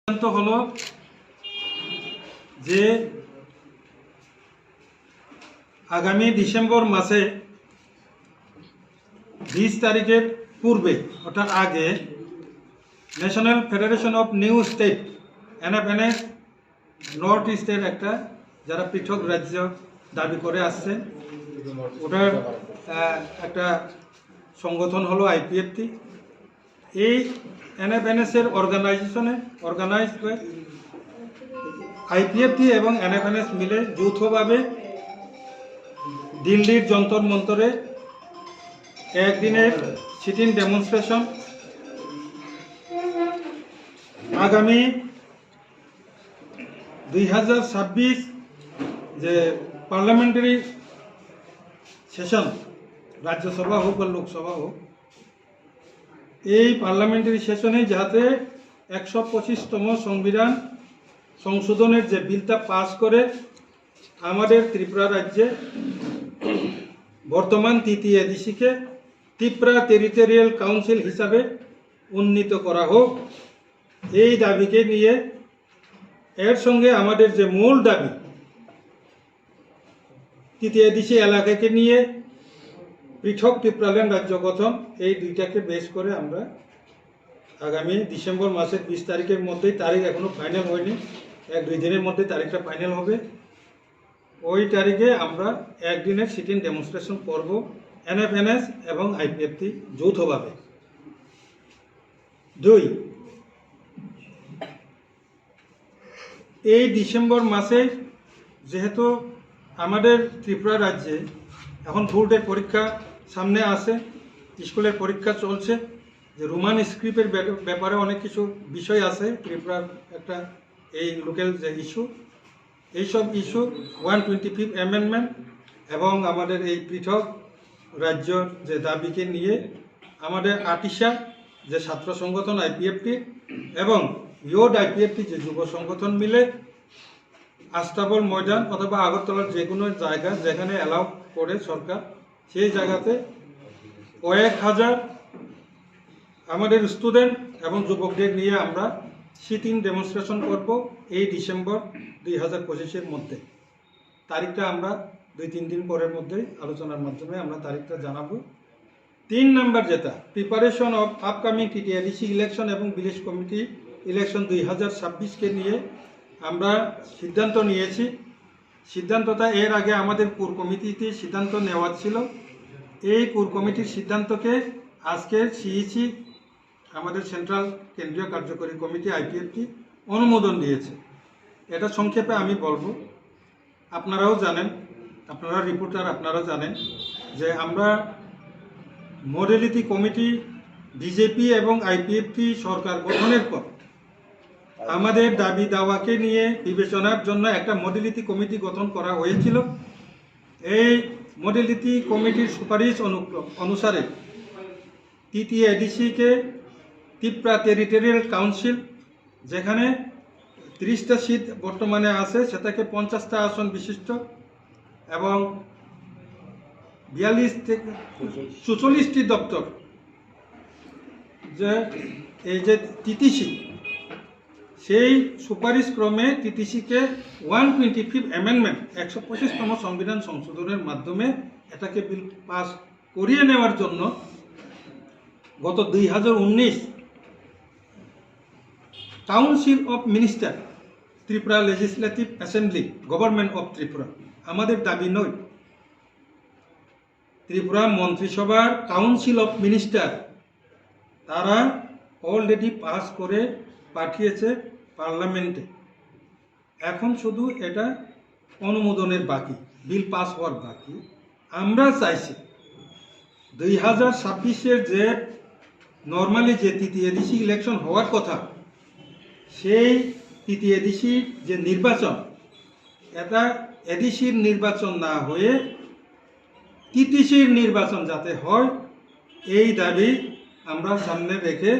সিদ্ধান্ত হলো যে আগামী ডিসেম্বর মাসে 20 তারিখের পূর্বে অর্থাৎ আগে national federation of new state NFNS north ইস্টের একটা যারা পৃথক রাজ্য দাবি করে আসছে ওটার একটা সংগঠন হলো IPFT। এই NFNS এর অর্গানাইজ হয়ে IPFT এবং NFNS মিলে যৌথভাবে দিল্লির যন্তর মন্তরে একদিনের সিটিং ডেমনস্ট্রেশন আগামী 2026 যে পার্লামেন্টারি সেশন রাজ্যসভা হোক বা লোকসভা হোক এই পার্লামেন্টারি সেশনে যাতে 125তম সংবিধান সংশোধনের যে বিলটা পাস করে আমাদের ত্রিপুরা রাজ্যে বর্তমান তৃতীয় এডিসিকে ত্রিপুরা টেরিটোরিয়াল কাউন্সিল হিসাবে উন্নীত করা হোক, এই দাবিকে নিয়ে এর সঙ্গে আমাদের যে মূল দাবি তৃতীয় এডিসি এলাকাকে নিয়ে পৃথক ত্রিপুরাল্যান্ড রাজ্য গঠন, এই দুইটাকে বেশ করে আমরা আগামী ডিসেম্বর মাসের 20 তারিখের মধ্যেই, তারিখ এখনও ফাইনাল হয়নি, 1-2 দিনের মধ্যে তারিখটা ফাইনাল হবে, ওই তারিখে আমরা একদিনের সিটিং ডেমনস্ট্রেশন করব NFNS এবং IPFT যৌথভাবে। 2, এই ডিসেম্বর মাসে যেহেতু আমাদের ত্রিপুরা রাজ্যে এখন বোর্ডের পরীক্ষা সামনে আসে, স্কুলের পরীক্ষা চলছে, যে রোমান স্ক্রিপ্টের ব্যাপারে অনেক কিছু বিষয় আছে ত্রিপুরার একটা এই লোকাল যে ইস্যু, এইসব ইস্যু 125th অ্যামেন্ডমেন্ট এবং আমাদের এই পৃথক রাজ্যর যে দাবিকে নিয়ে আমাদের আটিশা যে ছাত্র সংগঠন IPFT এবং ইয়োড IPFT যে যুব সংগঠন মিলে আস্তাবল ময়দান অথবা আগরতলার যে কোনো জায়গা যেখানে অ্যালাউ করে সরকার, সেই জায়গাতে 1000 আমাদের স্টুডেন্ট এবং যুবকদের নিয়ে আমরা সিটিং ডেমনস্ট্রেশন করব এই ডিসেম্বর 2025-এর মধ্যে। তারিখটা আমরা 2-3 দিন পরের মধ্যেই আলোচনার মাধ্যমে আমরা তারিখটা জানাবো। 3 নম্বর যেটা preparation of upcoming TTRDC election এবং ভিলেজ কমিটি ইলেকশন 2026কে নিয়ে আমরা সিদ্ধান্ত নিয়েছি। সিদ্ধান্তটা এর আগে আমাদের কোর কমিটিতে সিদ্ধান্ত নেওয়া ছিল, এই কোর কমিটির সিদ্ধান্তকে আজকে CEC আমাদের সেন্ট্রাল কেন্দ্রীয় কার্যকরী কমিটি IPFT অনুমোদন দিয়েছে। এটা সংক্ষেপে আমি বলবো, আপনারাও জানেন, আপনারা রিপোর্টার আপনারা জানেন যে আমরা মডেলিটি কমিটি BJP এবং IPFT সরকার গঠনের পর আমাদের দাবি দাওয়াকে নিয়ে বিবেচনার জন্য একটা মডেলিটি কমিটি গঠন করা হয়েছিল। এই মডেলিটি কমিটির সুপারিশ অনুসারে তৃতীয় এডিসিকে ত্রিপুরা টেরিটোরিয়াল কাউন্সিল যেখানে 30টা সিট বর্তমানে আছে সেটাকে 50টা আসন বিশিষ্ট এবং 44টি দপ্তর যে এই যে TTC সেই সুপারিশ ক্রমে TTCকে 125th অ্যামেন্ডমেন্ট 125তম সংবিধান সংশোধনের মাধ্যমে এটাকে বিল পাস করিয়ে নেওয়ার জন্য গত 2019 council of minister Tripura legislative assembly government of Tripura, আমাদের দাবি নয়, ত্রিপুরা মন্ত্রিসভার কাউন্সিল অফ মিনিস্টার তারা অলরেডি পাস করে পাঠিয়েছে পার্লামেন্টে, এখন শুধু এটা অনুমোদনের বাকি, বিল পাস হওয়ার বাকি। আমরা চাইছি 2026-এর যে নর্মালি যে তৃতীয় এডিসি ইলেকশন হওয়ার কথা, সেই তৃতীয় এডিসির যে নির্বাচন, এটা এডিসির নির্বাচন না হয়ে TTCর নির্বাচন যাতে হয়, এই দাবি আমরা সামনে রেখে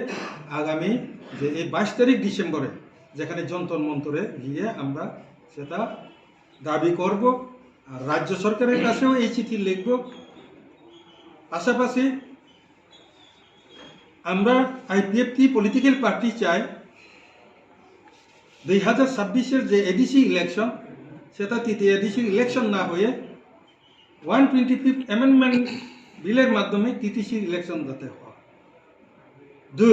আগামী যে এই 22 তারিখ ডিসেম্বরে যেখানে যন্তর মন্তরে গিয়ে আমরা সেটা দাবি করব, আর রাজ্য সরকারের কাছেও এই চিঠি লিখব। পাশাপাশি আমরা IPFT পলিটিক্যাল পার্টি চাই 2026-এর যে এডিসি ইলেকশন সেটা তৃতীয় এডিসি ইলেকশন না হয়ে 125th অ্যামেন্ডমেন্ট বিলের মাধ্যমে টিটিসি ইলেকশন যাতে হয়। 2,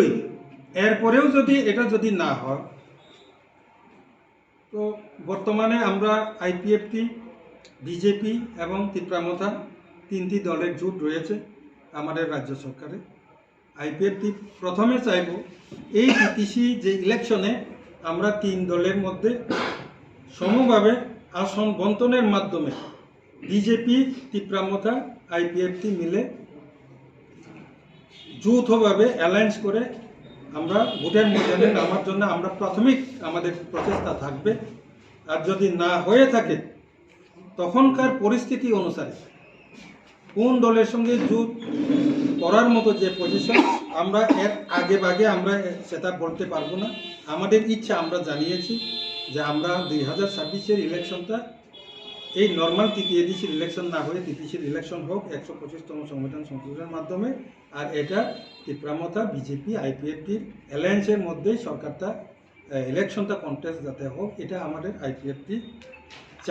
এরপরেও যদি এটা যদি না হয়, তো বর্তমানে আমরা আইপিএফটি, বিজেপি এবং ত্রিপুরামথা 3টি দলের জোট রয়েছে আমাদের রাজ্য সরকারে। আইপিএফটি প্রথমে চাইব এই টিটিসি যে ইলেকশনে আমরা 3 দলের মধ্যে সমভাবে আসন বন্টনের মাধ্যমে বিজেপি, ত্রিপুরামথা, আইপিএফটি মিলে যৌথভাবে অ্যালায়েন্স করে আমরা ভোটের ময়দানে নামার জন্য আমরা প্রাথমিক আমাদের প্রচেষ্টা থাকবে। আর যদি না হয়ে থাকে তখনকার পরিস্থিতি অনুসারে কোন দলের সঙ্গে জোট করার মতো যে পজিশন আমরা এর আগে ভাগে আমরা সেটা বলতে পারবো না। আমাদের ইচ্ছা আমরা জানিয়েছি যে আমরা 2026-এর ইলেকশনটা এই নর্মাল তৃতীয় এডিসির ইলেকশন না হয়ে টিটিসির ইলেকশন হোক 125তম সংবিধান সংশোধনের মাধ্যমে। আর এটা ত্রিপুরামথা, বিজেপি, আইপিএফটির অ্যালায়েন্সের মধ্যেই সরকারটা ইলেকশনটা কন্টেস্ট যাতে হোক, এটা আমাদের আইপিএফটি